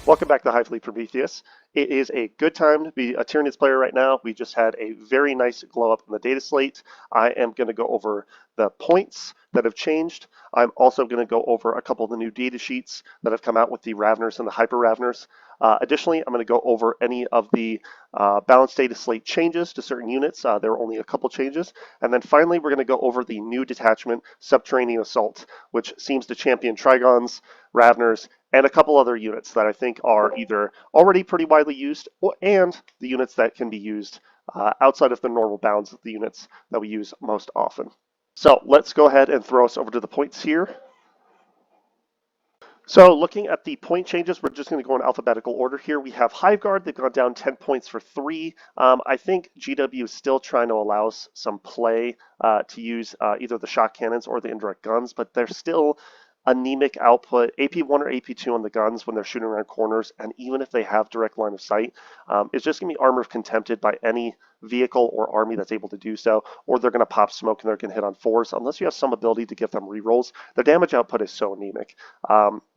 Welcome back to Hive Prometheus. It is a good time to be a Tyranids player right now. We just had a very nice glow up in the data slate. I am going to go over the points that have changed. I'm also going to go over a couple of the new data sheets that have come out with the Raveners and the Hyper Raveners. Additionally, I'm going to go over any of the balanced data slate changes to certain units. There are only a couple changes. And then finally, we're going to go over the new detachment, Subterranean Assault, which seems to champion Trigons, Raveners, and a couple other units that I think are either already pretty widely used and the units that can be used outside of the normal bounds of the units that we use most often. So let's go ahead and throw us over to the points here. So looking at the point changes, we're just going to go in alphabetical order here. We have Hive Guard. They've gone down 10 points for 3. I think GW is still trying to allow some play to use either the shock cannons or the indirect guns, but they're still anemic output, AP1 or AP2 on the guns when they're shooting around corners, and even if they have direct line of sight, it's just going to be armor contempted by any vehicle or army that's able to do so, or they're going to pop smoke and they're going to hit on 4s. Unless you have some ability to give them rerolls, their damage output is so anemic.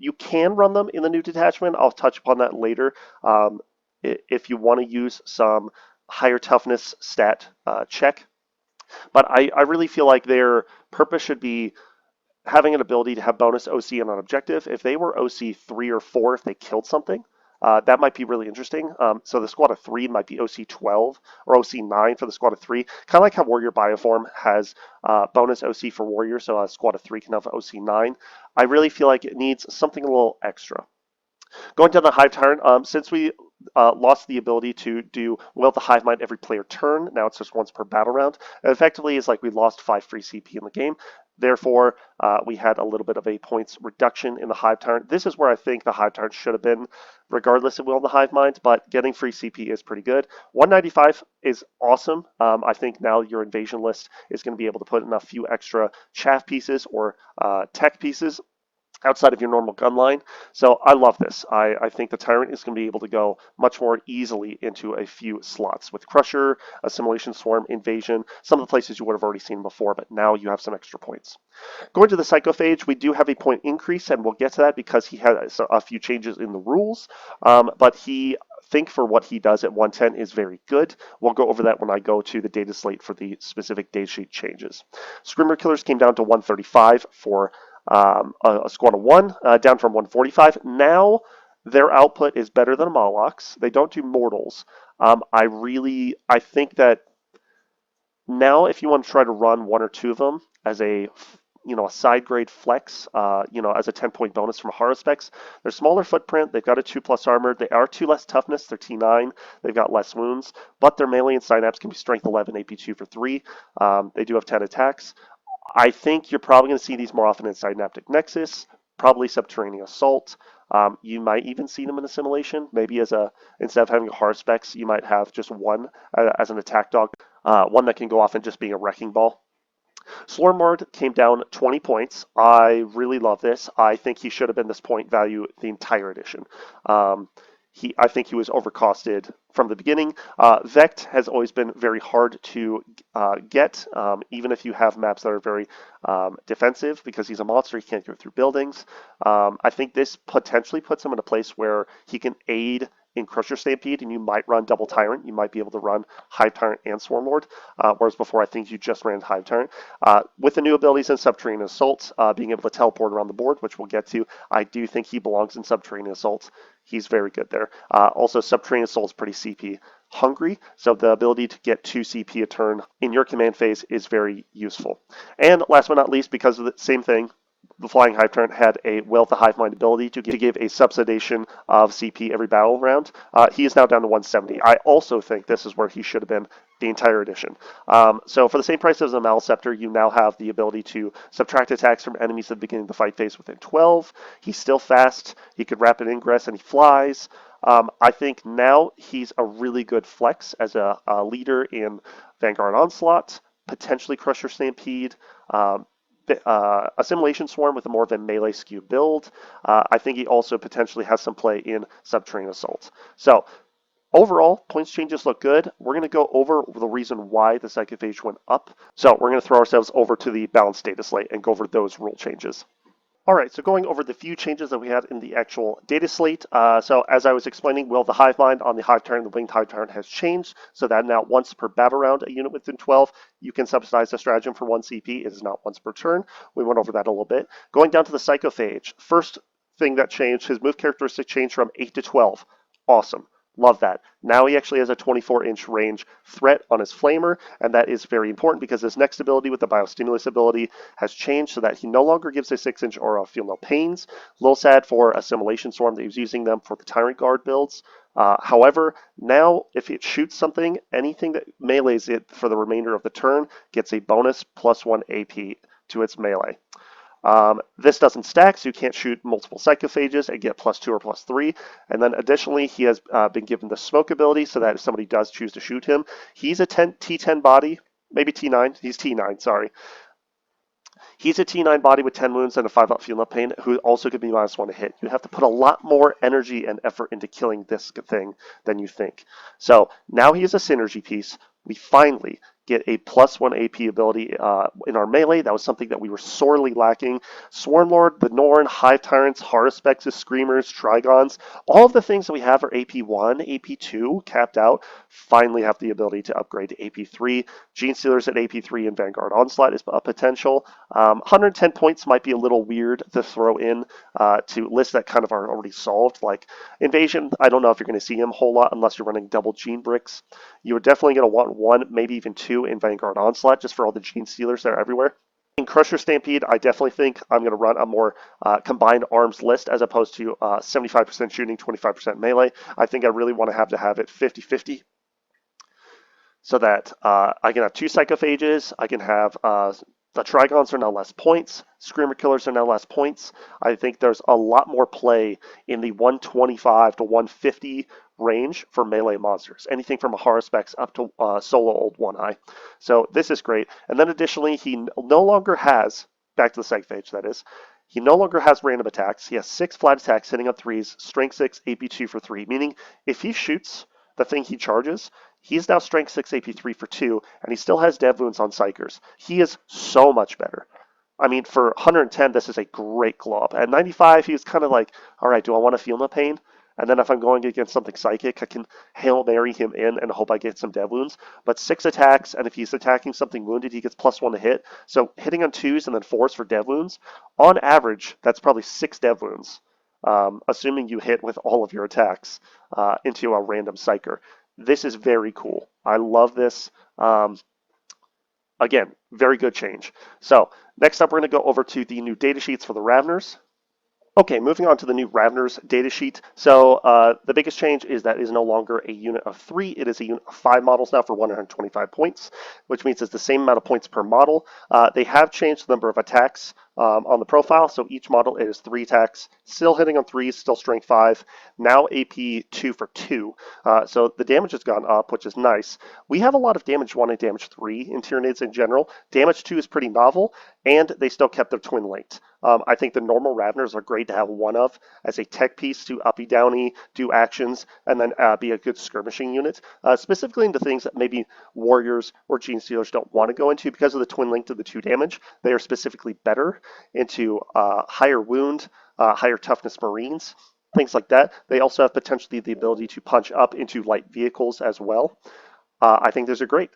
You can run them in the new detachment. I'll touch upon that later. If you want to use some higher toughness stat check, but I really feel like their purpose should be having an ability to have bonus OC on an objective. If they were OC 3 or 4, if they killed something, that might be really interesting. So the squad of 3 might be OC 12 or OC 9 for the squad of 3. Kind of like how Warrior Bioform has bonus OC for Warrior, so a squad of 3 can have OC 9. I really feel like it needs something a little extra. Going down the Hive Tyrant, since we lost the ability to do Will of the Hive Mind every player turn, now it's just once per battle round. It effectively is like we lost 5 free CP in the game. Therefore, we had a little bit of a points reduction in the Hive Tyrant. This is where I think the Hive Tyrant should have been, regardless of Will of the Hive Mind, but getting free CP is pretty good. 195 is awesome. I think now your invasion list is going to be able to put in a few extra chaff pieces or tech pieces outside of your normal gun line. So I love this. I think the Tyrant is going to be able to go much more easily into a few slots with Crusher, Assimilation Swarm, Invasion, some of the places you would have already seen before, but now you have some extra points. Going to the Psychophage, we do have a point increase, and we'll get to that because he has a few changes in the rules, but he think for what he does at 110 is very good. We'll go over that when I go to the data slate for the specific data sheet changes. Screamer Killers came down to 135 for a squad of 1, down from 145. Now their output is better than Moloch's. They don't do mortals. I think that now if you want to try to run 1 or 2 of them as a side grade flex, as a 10-point bonus from Haro specs. They're smaller footprint. They've got a 2+ armor. They are 2 less toughness. They're T9. They've got less wounds, but their melee and synapse can be strength 11, AP2 for 3. They do have 10 attacks. I think you're probably going to see these more often in Synaptic Nexus, probably Subterranean Assault. You might even see them in Assimilation. Maybe instead of having a Haro specs, you might have just one as an attack dog, one that can go off and just being a wrecking ball. Slormord came down 20 points. I really love this. I think he should have been this point value the entire edition. I think he was overcosted from the beginning. Vect has always been very hard to get, even if you have maps that are very defensive, because he's a monster, he can't go through buildings. I think this potentially puts him in a place where he can aid in Crusher Stampede, and you might run double Tyrant. You might be able to run Hive Tyrant and Swarmlord, whereas before I think you just ran Hive Tyrant. With the new abilities in Subterranean Assault, being able to teleport around the board, which we'll get to, I do think he belongs in Subterranean Assault. He's very good there. Also, Subterranean Assault is pretty CP hungry, so the ability to get 2 CP a turn in your command phase is very useful. And last but not least, because of the same thing, the Flying Hive Tyrant had a Will of the Hive Mind ability to give a subsidation of CP every battle round. He is now down to 170. I also think this is where he should have been the entire edition. So for the same price as a Maleceptor, you now have the ability to subtract attacks from enemies at the beginning of the fight phase within 12. He's still fast. He could rapid ingress, and he flies. I think now he's a really good flex as a leader in Vanguard Onslaught, potentially Crusher Stampede, Assimilation Swarm with a more of a melee skew build. I think he also potentially has some play in Subterranean Assault. So overall, points changes look good. We're going to go over the reason why the Psychophage went up. So we're going to throw ourselves over to the balanced data slate and go over those rule changes. All right, so going over the few changes that we had in the actual data slate. So as I was explaining, will the Hive mind on the Hive Tyrant, the Winged Hive Tyrant has changed, so that now once per battle round, a unit within 12, you can subsidize the stratagem for 1 CP. It is not once per turn. We went over that a little bit. Going down to the Psychophage, first thing that changed, his move characteristic changed from 8 to 12. Awesome. Love that. Now he actually has a 24-inch range threat on his Flamer, and that is very important because his next ability with the Biostimulus ability has changed so that he no longer gives a 6-inch aura of Feel No Pains. A little sad for Assimilation Swarm that he was using them for the Tyrant Guard builds. However, now if it shoots something, anything that melees it for the remainder of the turn gets a bonus +1 AP to its melee. This doesn't stack, so you can't shoot multiple Psychophages and get +2 or +3. And then additionally, he has been given the Smoke ability, so that if somebody does choose to shoot him, he's a T10 body, maybe T9. He's T9, sorry. He's a T9 body with 10 wounds and a 5-up Feel No Pain, who also could be -1 to hit. You have to put a lot more energy and effort into killing this thing than you think. So now he is a synergy piece. We finally get a +1 AP ability in our melee. That was something that we were sorely lacking. Swarmlord, the Norn, Hive Tyrants, Haruspex, Screamers, Trigons, all of the things that we have are AP1, AP2, capped out, finally have the ability to upgrade to AP3. Gene Stealers at AP3 and Vanguard Onslaught is a potential. 110 points might be a little weird to throw in to lists that kind of are already solved, like Invasion. I don't know if you're going to see him a whole lot unless you're running double Gene Bricks. You are definitely going to want 1, maybe even 2 in Vanguard Onslaught, just for all the Gene Stealers that are everywhere. In Crusher Stampede, I definitely think I'm going to run a more combined arms list as opposed to 75% shooting, 25% melee. I think I really want to have it 50-50 so that I can have 2 Psychophages, I can have the Trigons are now less points, Screamer Killers are now less points. I think there's a lot more play in the 125 to 150 range for melee monsters. Anything from a Haruspex up to solo old One Eye. So this is great. And then additionally, he no longer has, back to the Psychophage that is, he no longer has random attacks. He has 6 flat attacks hitting on 3s, strength 6, AP2 for 3, meaning if he shoots the thing he charges, he's now strength 6, AP3 for 2, and he still has dev wounds on Psychers. He is so much better. I mean, for 110, this is a great glow up. At 95, he was kind of like, all right, do I want to Feel No Pain? And then if I'm going against something psychic, I can Hail Mary him in and hope I get some dev wounds. But 6 attacks, and if he's attacking something wounded, he gets +1 to hit. So hitting on 2s and then 4s for dev wounds, on average, that's probably 6 dev wounds, assuming you hit with all of your attacks into a random psyker. This is very cool. I love this. Again, very good change. So next up, we're going to go over to the new data sheets for the Raveners. Okay, moving on to the new Raveners datasheet. So the biggest change is that it is no longer a unit of 3. It is a unit of 5 models now for 125 points, which means it's the same amount of points per model. They have changed the number of attacks on the profile. So each model is 3 attacks, still hitting on 3s, still strength 5, now AP 2 for 2. So the damage has gone up, which is nice. We have a lot of damage 1 and damage 3 in Tyranids in general. Damage 2 is pretty novel, and they still kept their twin linked. I think the normal Raveners are great to have one of as a tech piece to uppy downy, do actions, and then be a good skirmishing unit, specifically into things that maybe Warriors or Gene Stealers don't want to go into because of the twin link to the 2 damage. They are specifically better into higher wound, higher toughness Marines, things like that. They also have potentially the ability to punch up into light vehicles as well. I think those are great.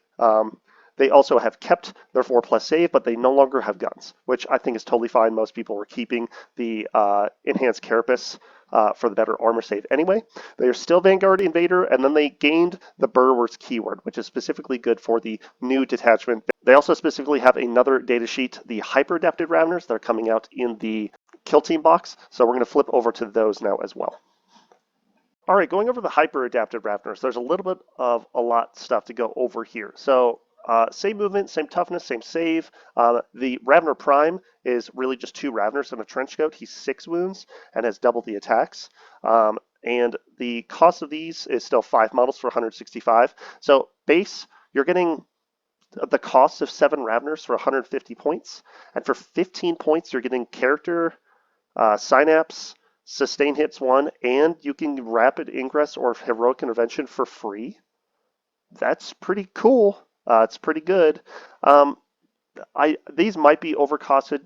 They also have kept their 4+ save, but they no longer have guns, which I think is totally fine. Most people were keeping the enhanced carapace for the better armor save anyway. They are still Vanguard Invader, and then they gained the Burrowers keyword, which is specifically good for the new detachment. They also specifically have another data sheet, the Hyper Adapted Raveners. They're coming out in the Kill Team box, so we're going to flip over to those now as well. All right, going over the Hyper Adapted Raveners, there's a little bit of a lot stuff to go over here. So same movement, same toughness, same save. The Ravener Prime is really just 2 Raveners and a trench coat. He's 6 wounds and has double the attacks. And the cost of these is still 5 models for 165. So base, you're getting the cost of 7 Raveners for 150 points. And for 15 points, you're getting character, synapse, sustain hits 1, and you can rapid ingress or heroic intervention for free. That's pretty cool. It's pretty good. These might be overcosted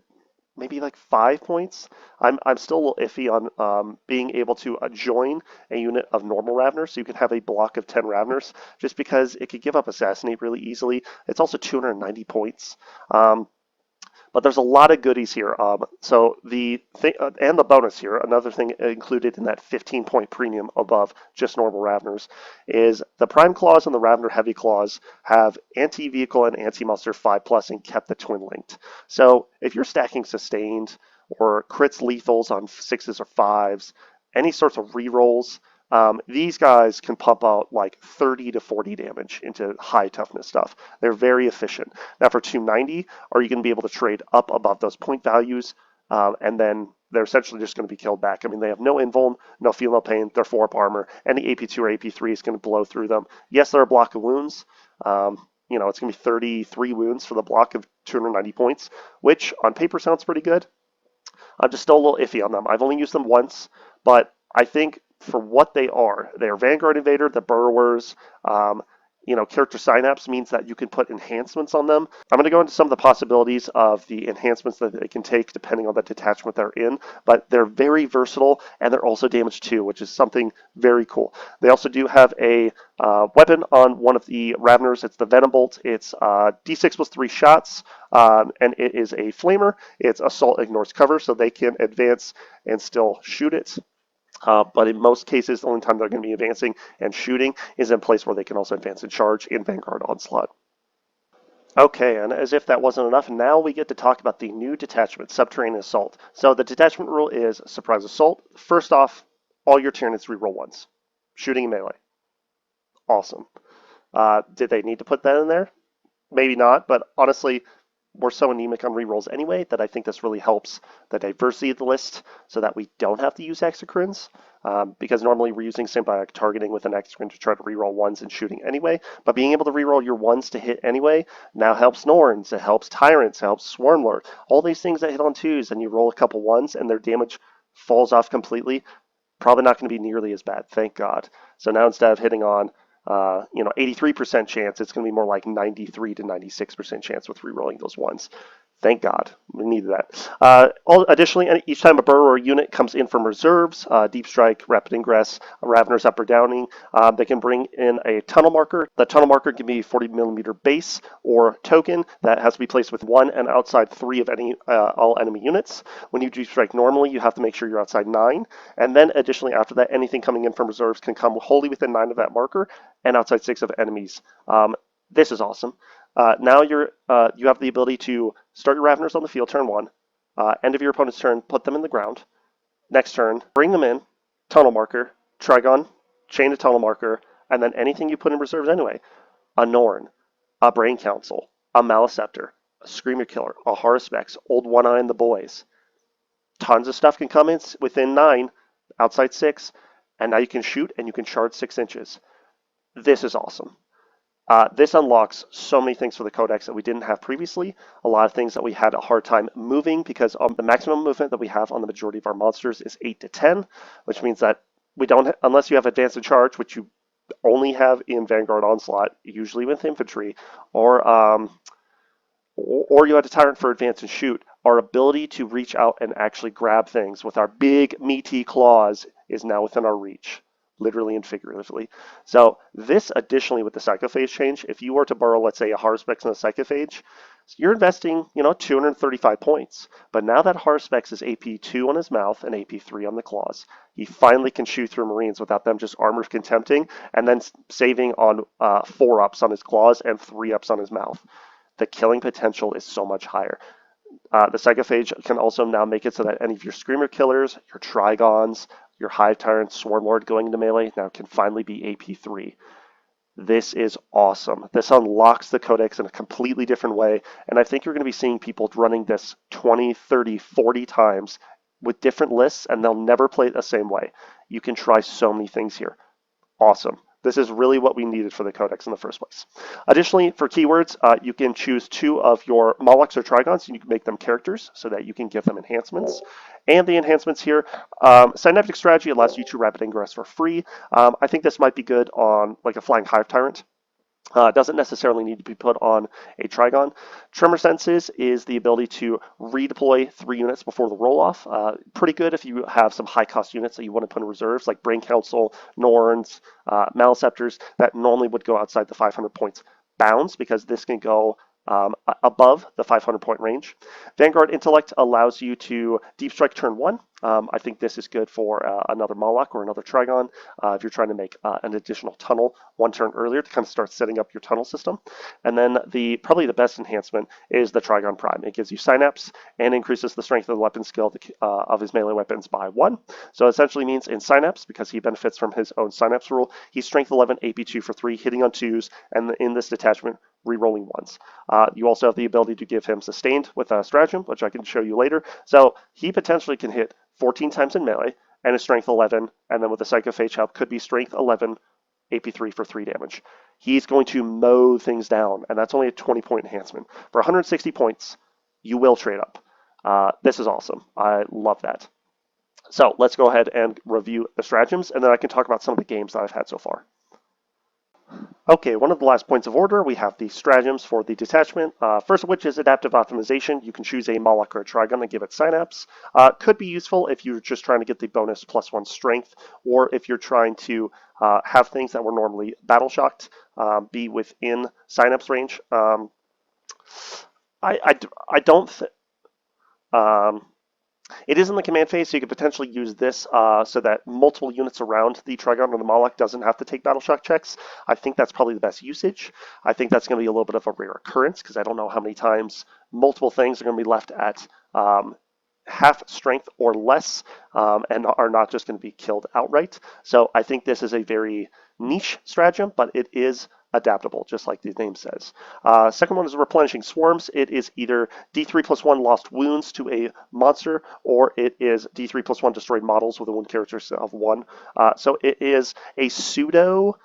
maybe like 5 points. I'm still a little iffy on being able to join a unit of normal Raveners, so you can have a block of 10 Raveners, just because it could give up Assassinate really easily. It's also 290 points. But there's a lot of goodies here. So the thing, and the bonus here, another thing included in that 15-point premium above just normal Raveners, is the Prime Claws and the Ravener Heavy Claws have anti-vehicle and anti-monster 5+ and kept the twin linked. So if you're stacking sustained or crits lethals on 6s or 5s, any sorts of rerolls, these guys can pump out like 30 to 40 damage into high toughness stuff. They're very efficient. Now for 290, are you going to be able to trade up above those point values? And then they're essentially just going to be killed back. I mean, they have no invuln, no feel no pain, they're 4-up armor. Any AP2 or AP3 is going to blow through them. Yes, they're a block of wounds. It's going to be 33 wounds for the block of 290 points, which on paper sounds pretty good. I'm just still a little iffy on them. I've only used them once, but I think for what they are Vanguard Invader, the Burrowers, character synapse means that you can put enhancements on them. I'm going to go into some of the possibilities of the enhancements that they can take depending on the detachment they're in, but they're very versatile and they're also damage 2, which is something very cool. They also do have a weapon on one of the Raveners. It's the Venom Bolt. It's D6 plus 3 shots, and it is a flamer. Its assault ignores cover, so they can advance and still shoot it. But in most cases, the only time they're going to be advancing and shooting is in a place where they can also advance and charge in Vanguard Onslaught. Okay, and as if that wasn't enough, now we get to talk about the new detachment, Subterranean Assault. So the detachment rule is Surprise Assault. First off, all your Tyranids reroll once. Shooting and melee. Awesome. Did they need to put that in there? Maybe not, but honestly, we're so anemic on rerolls anyway that I think this really helps the diversity of the list so that we don't have to use exocrines, because normally we're using symbiotic targeting with an exocrine to try to reroll ones and shooting anyway, but being able to reroll your ones to hit anyway now helps Norns, it helps Tyrants, it helps Swarmlord, all these things that hit on 2s and you roll a couple ones and their damage falls off completely, probably not going to be nearly as bad, thank God. So now instead of hitting on 83% chance, it's going to be more like 93 to 96% chance with rerolling those ones. Thank God. We needed that. Additionally, each time a burrower unit comes in from reserves, Deep Strike, Rapid Ingress, Raveners Up or Downing, they can bring in a tunnel marker. The tunnel marker can be 40mm base or token that has to be placed with 1 and outside 3 of any all enemy units. When you Deep Strike normally, you have to make sure you're outside 9. And then additionally, after that, anything coming in from reserves can come wholly within 9 of that marker and outside 6 of enemies. This is awesome. Now you have the ability to start your Raveners on the field turn 1, end of your opponent's turn, put them in the ground. Next turn, bring them in, tunnel marker, Trigon, chain to tunnel marker, and then anything you put in reserves anyway. A Norn, a Brain Council, a Maliceptor, a Screamer Killer, a Haruspex, Old One Eye and the Boys. Tons of stuff can come in within 9, outside 6, and now you can shoot and you can charge 6 inches. This is awesome. This unlocks so many things for the Codex that we didn't have previously. A lot of things that we had a hard time moving because the maximum movement that we have on the majority of our monsters is 8 to 10, which means that we don't, unless you have Advance and Charge, which you only have in Vanguard Onslaught, usually with infantry, or you had a Tyrant for Advance and Shoot, our ability to reach out and actually grab things with our big meaty claws is now within our reach. Literally and figuratively. So this additionally with the Psychophage change, if you were to borrow, let's say, a Haruspex and a Psychophage, you're investing, 235 points. But now that Haruspex is AP2 on his mouth and AP3 on the claws, he finally can shoot through Marines without them just armor contempting and then saving on 4-ups on his claws and 3-ups on his mouth. The killing potential is so much higher. The Psychophage can also now make it so that any of your Screamer Killers, your Trigons, your Hive Tyrant, Swarmlord going into melee now can finally be AP3. This is awesome. This unlocks the Codex in a completely different way, and I think you're going to be seeing people running this 20, 30, 40 times with different lists, and they'll never play it the same way. You can try so many things here. Awesome. This is really what we needed for the Codex in the first place. Additionally, for keywords, you can choose 2 of your Molochs or Trigons, and you can make them characters so that you can give them enhancements. And the enhancements here, Synaptic Strategy allows you to Rapid Ingress for free. I think this might be good on like a Flying Hive Tyrant. Doesn't necessarily need to be put on a Trigon. Tremor Senses is the ability to redeploy 3 units before the roll-off. Pretty good if you have some high-cost units that you want to put in reserves, like Brain Council, Norns, Maliceptors, that normally would go outside the 500 points bounds, because this can go above the 500 point range. Vanguard Intellect allows you to deep strike turn 1. I think this is good for another Moloch or another Trigon if you're trying to make an additional tunnel 1 turn earlier to kind of start setting up your tunnel system. And then probably the best enhancement is the Trigon Prime. It gives you Synapse and increases the strength of the weapon skill of his melee weapons by 1. So it essentially means in Synapse, because he benefits from his own Synapse rule, he's strength 11, AP2 for 3, hitting on 2s, and in this detachment, re-rolling 1s. You also have the ability to give him Sustained with a Stratagem, which I can show you later. So he potentially can hit 14 times in melee and a strength 11, and then with the Psychophage help could be strength 11, AP3 for 3 damage. He's going to mow things down, and that's only a 20-point enhancement. For 160 points, you will trade up. This is awesome. I love that. So let's go ahead and review the stratagems, and then I can talk about some of the games that I've had so far. Okay, one of the last points of order, we have the stratagems for the detachment. First of which is adaptive optimization. You can choose a Moloch or a Trigon and give it Synapse. Could be useful if you're just trying to get the bonus +1 strength, or if you're trying to have things that were normally battle shocked be within Synapse range. I don't think... It is in the command phase, so you could potentially use this so that multiple units around the Trigon or the Moloch doesn't have to take battle shock checks. I think that's probably the best usage. I think that's going to be a little bit of a rare occurrence, because I don't know how many times multiple things are going to be left at half strength or less and are not just going to be killed outright. So I think this is a very niche stratagem, but it is adaptable, just like the name says. Second one is replenishing swarms. It is either D3+1 lost wounds to a monster, or it is D3+1 destroyed models with a wound characteristic of 1. So it is a pseudo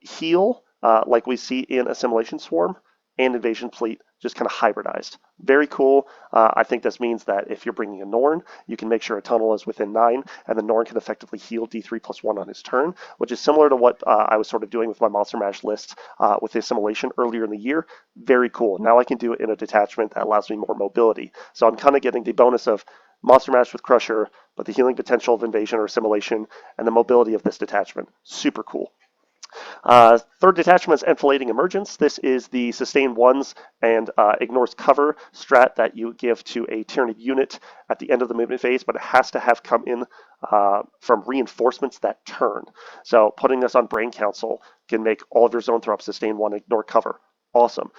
heal, like we see in Assimilation Swarm and Invasion Fleet, just kind of hybridized. Very cool. I think this means that if you're bringing a Norn, you can make sure a tunnel is within 9, and the Norn can effectively heal D3+1 on his turn, which is similar to what I was sort of doing with my Monster Mash list with Assimilation earlier in the year. Very cool. Now I can do it in a detachment that allows me more mobility. So I'm kind of getting the bonus of Monster Mash with Crusher, but the healing potential of Invasion or Assimilation, and the mobility of this detachment. Super cool. Third detachment is Enfilading Emergence. This is the sustain 1s and ignores cover strat that you give to a Tyranid unit at the end of the movement phase, but it has to have come in from reinforcements that turn. So putting this on Brain Council can make all of your zone throw up sustain 1, ignore cover. Awesome.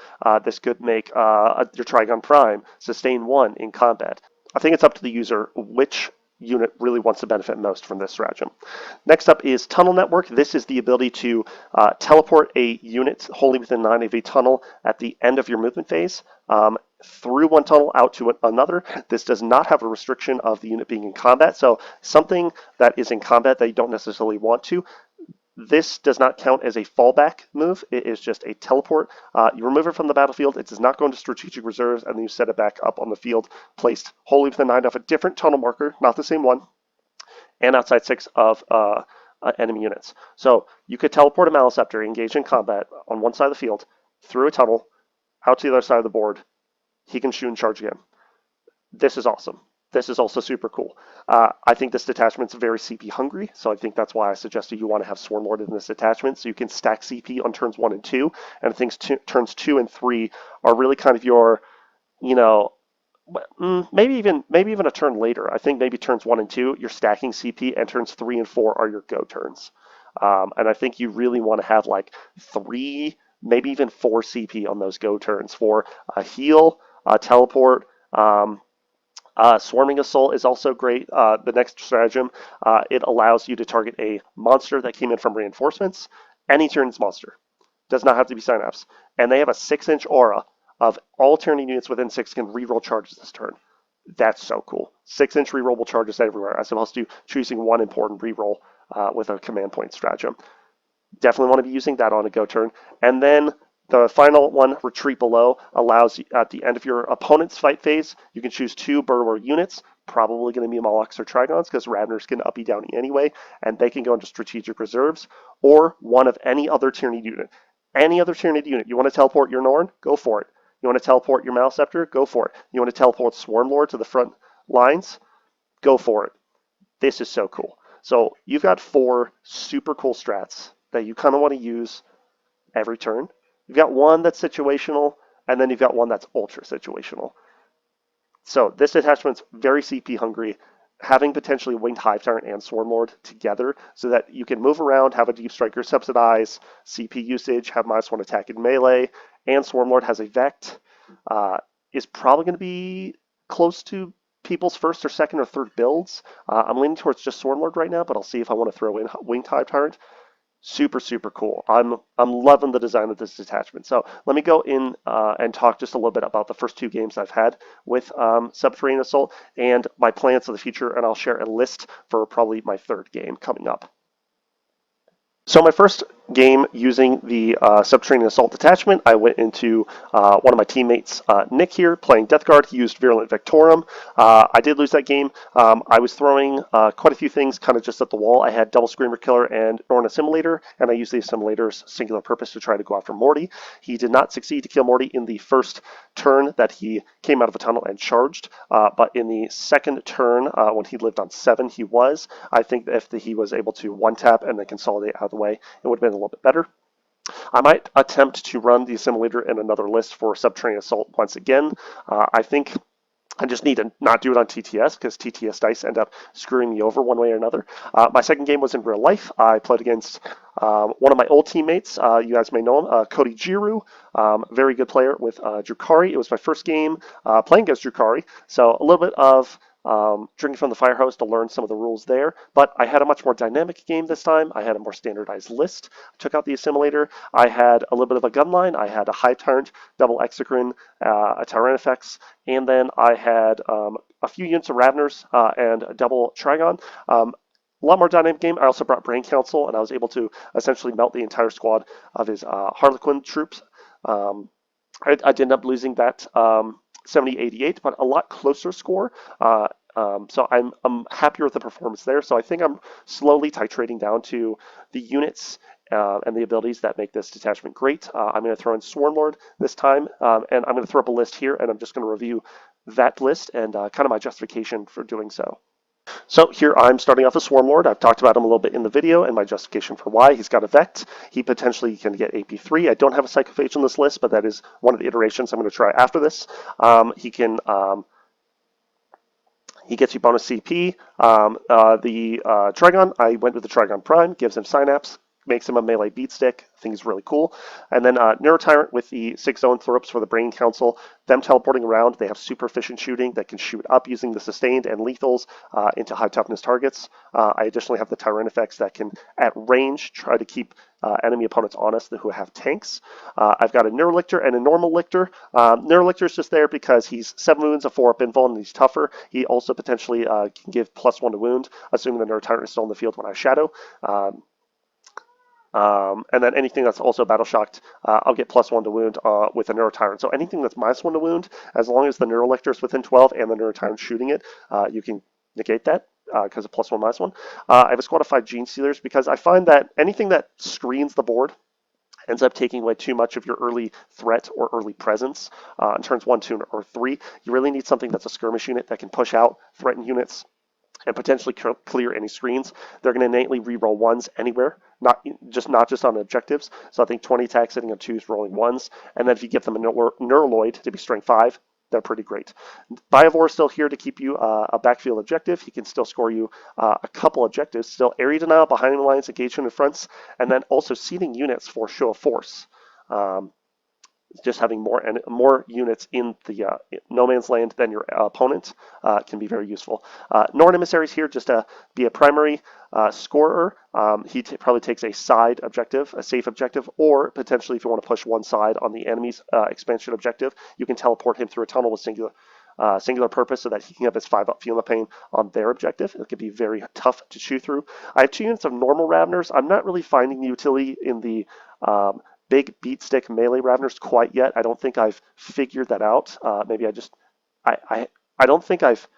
This could make your Trigon Prime sustain 1 in combat. I think it's up to the user which unit really wants to benefit most from this stratagem. Next up is Tunnel Network. This is the ability to teleport a unit wholly within 9 of a tunnel at the end of your movement phase through one tunnel out to another. This does not have a restriction of the unit being in combat, so something that is in combat that you don't necessarily want to, this does not count as a fallback move. It is just a teleport. You remove it from the battlefield. It does not go into strategic reserves, and then you set it back up on the field, placed wholly within 9 of a different tunnel marker, not the same one, and outside 6 of enemy units. So you could teleport a Maliceptor, engage in combat on one side of the field, through a tunnel, out to the other side of the board. He can shoot and charge again. This is awesome. This is also super cool. I think this detachment's very CP hungry, so I think that's why I suggested you want to have Sworn Lord in this detachment, so you can stack CP on turns 1 and 2, and I think turns 2 and 3 are really kind of your, you know, maybe even a turn later. I think maybe turns 1 and 2, you're stacking CP, and turns 3 and 4 are your go turns. And I think you really want to have like 3, maybe even 4 CP on those go turns for a heal, a teleport. Swarming Assault is also great. The next stratagem, it allows you to target a monster that came in from reinforcements. Any turn's monster. Does not have to be Synapse. And they have a 6-inch aura of all Tyranid units within 6 can reroll charges this turn. That's so cool. 6-inch rerollable charges everywhere, as opposed to choosing one important reroll with a command point stratagem. Definitely want to be using that on a go turn. And then the final one, Retreat Below, allows you, at the end of your opponent's fight phase, you can choose 2 burrower units, probably going to be Molochs or Trigons, because Ravners can uppy downy anyway, and they can go into strategic reserves, or one of any other Tyranid unit. Any other Tyranid unit, you want to teleport your Norn? Go for it. You want to teleport your Maleceptor? Go for it. You want to teleport Swarmlord to the front lines? Go for it. This is so cool. So you've got 4 super cool strats that you kind of want to use every turn. You've got one that's situational, and then you've got one that's ultra situational. So this detachment's very CP hungry, having potentially Winged Hive Tyrant and Swarmlord together so that you can move around, have a Deep Striker subsidize CP usage, have -1 attack in melee, and Swarmlord has a Vect, is probably going to be close to people's first or second or third builds. I'm leaning towards just Swarmlord right now, but I'll see if I want to throw in Winged Hive Tyrant. Super, super cool. I'm loving the design of this detachment. So let me go in and talk just a little bit about the first 2 games I've had with Subterranean Assault and my plans for the future, and I'll share a list for probably my 3rd game coming up. So my first game using the Subterranean Assault detachment, I went into one of my teammates, Nick here, playing Death Guard. He used Virulent Victorum. I did lose that game. I was throwing quite a few things kind of just at the wall. I had Double Screamer Killer and Norn Assimilator, and I used the Assimilator's singular purpose to try to go after Morty. He did not succeed to kill Morty in the first turn that he came out of a tunnel and charged, but in the second turn, when he lived on 7, he was. I think that if he was able to one-tap and then consolidate out of the way, it would have been a little bit better. I might attempt to run the Assimilator in another list for Subterranean Assault once again. I think I just need to not do it on TTS because TTS dice end up screwing me over one way or another. My second game was in real life. I played against one of my old teammates. You guys may know him, Cody Giroux. Very good player with Drukari. It was my first game playing against Drukari, so a little bit of drinking from the fire hose to learn some of the rules there. But I had a much more dynamic game this time. I had a more standardized list. I took out the Assimilator. I had a little bit of a gun line. I had a Hive Tyrant, double Exocrine, a Tyranifex, and then I had a few units of Raveners and a double Trigon. A lot more dynamic game. I also brought Brain Council, and I was able to essentially melt the entire squad of his Harlequin troops. I did end up losing that 70-88, but a lot closer score. So I'm happier with the performance there. So I think I'm slowly titrating down to the units and the abilities that make this detachment great. I'm going to throw in Swarmlord this time, and I'm going to throw up a list here, and I'm just going to review that list and kind of my justification for doing so. So here I'm starting off a Swarmlord. I've talked about him a little bit in the video and my justification for why. He's got a Vect. He potentially can get AP3. I don't have a Psychophage on this list, but that is one of the iterations I'm going to try after this. He gets you bonus CP. The Trigon, I went with the Trigon Prime, gives him Synapse, makes him a melee beat stick. I think he's really cool. And then Neurotyrant with the 6 Zoanthropes for the Brain Council. Them teleporting around, they have super efficient shooting that can shoot up using the sustained and lethals into high toughness targets. I additionally have the Tyranifex that can, at range, try to keep enemy opponents on us who have tanks. I've got a Neurolictor and a normal Lictor. Neurolictor is just there because he's 7 wounds, a 4-up invuln, and he's tougher. He also potentially can give +1 to wound, assuming the Neurotyrant is still in the field when I shadow. And then anything that's also battle shocked, I'll get +1 to wound with a Neurotyrant. So anything that's -1 to wound, as long as the Neurolictor is within 12 and the Neurotyrant shooting it, you can negate that because of +1, -1. I have a squad of 5 Gene Stealers because I find that anything that screens the board ends up taking away too much of your early threat or early presence in turns 1, 2, or 3. You really need something that's a skirmish unit that can push out threatened units and potentially clear any screens. They're going to innately reroll 1s anywhere, not just on objectives. So I think 20 attack sitting on 2s, rolling 1s. And then if you give them a Neuroloid to be strength 5, they're pretty great. Biovore is still here to keep you a backfield objective. He can still score you a couple objectives. Still area denial, behind the lines, engagement in fronts, and then also seeding units for show of force. Just having more units in the no man's land than your opponent can be very useful. Norn Emissaries here just to be a primary scorer. He probably takes a side objective, a safe objective, or potentially if you want to push one side on the enemy's expansion objective, you can teleport him through a tunnel with singular purpose so that he can have his 5-up Feel the Pain on their objective. It could be very tough to chew through. I have 2 units of normal Raveners. I'm not really finding the utility in the big beat stick melee Raveners quite yet. I don't think I've figured that out. Maybe I don't think I've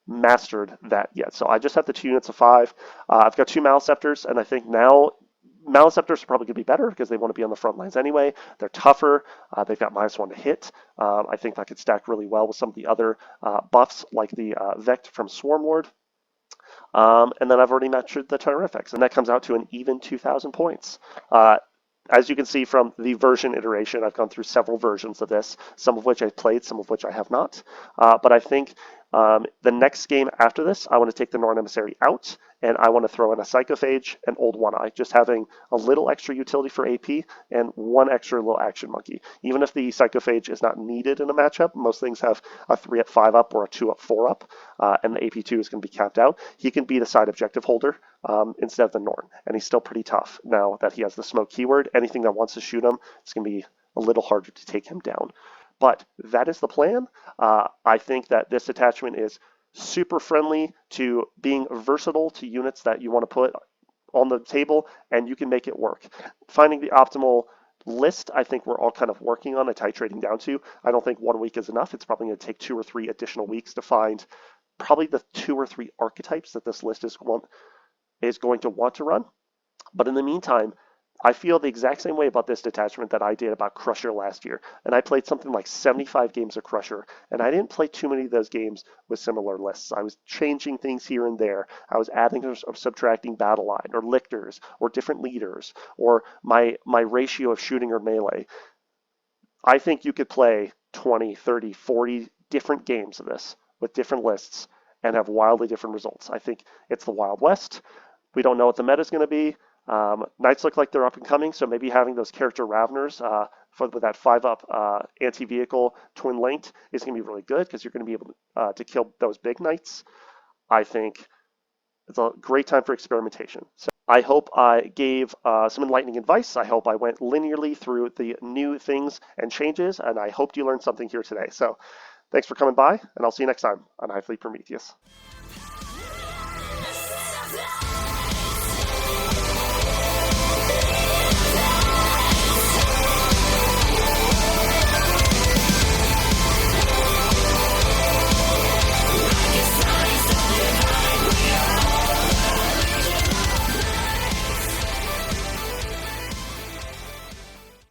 mastered that yet. So I just have the 2 units of 5. I've got 2 Maleceptors, and I think now Maliceptors are probably going to be better because they want to be on the front lines anyway. They're tougher. They've got -1 to hit. I think that could stack really well with some of the other buffs like the Vect from Swarmlord. And then I've already mentioned the Terrifics, and that comes out to an even 2,000 points. As you can see from the version iteration, I've gone through several versions of this, some of which I've played, some of which I have not. But I think the next game after this, I want to take the Norn Emissary out, and I want to throw in a Psychophage and Old One-Eye, just having a little extra utility for AP and one extra little action monkey. Even if the Psychophage is not needed in a matchup, most things have a 3-up, 5-up, or a 2-up, 4-up, and the AP2 is going to be capped out. He can be the side objective holder instead of the Norn, and he's still pretty tough now that he has the smoke keyword. Anything that wants to shoot him, it's going to be a little harder to take him down. But that is the plan. I think that this attachment is super friendly to being versatile to units that you want to put on the table, and you can make it work. Finding the optimal list, I think we're all kind of working on and titrating down to. I don't think 1 week is enough. It's probably going to take 2 or 3 additional weeks to find probably the 2 or 3 archetypes that this list is going to want to run. But in the meantime, I feel the exact same way about this detachment that I did about Crusher last year. And I played something like 75 games of Crusher, and I didn't play too many of those games with similar lists. I was changing things here and there. I was adding or subtracting battle line or lictors or different leaders or my ratio of shooting or melee. I think you could play 20, 30, 40 different games of this with different lists and have wildly different results. I think it's the Wild West. We don't know what the meta is going to be. Knights look like they're up and coming, so maybe having those character Raveners with that 5-up anti-vehicle twin linked is going to be really good because you're going to be able to kill those big knights. I think it's a great time for experimentation. So I hope I gave some enlightening advice. I hope I went linearly through the new things and changes, and I hope you learned something here today. So thanks for coming by, and I'll see you next time on Hive Prometheus.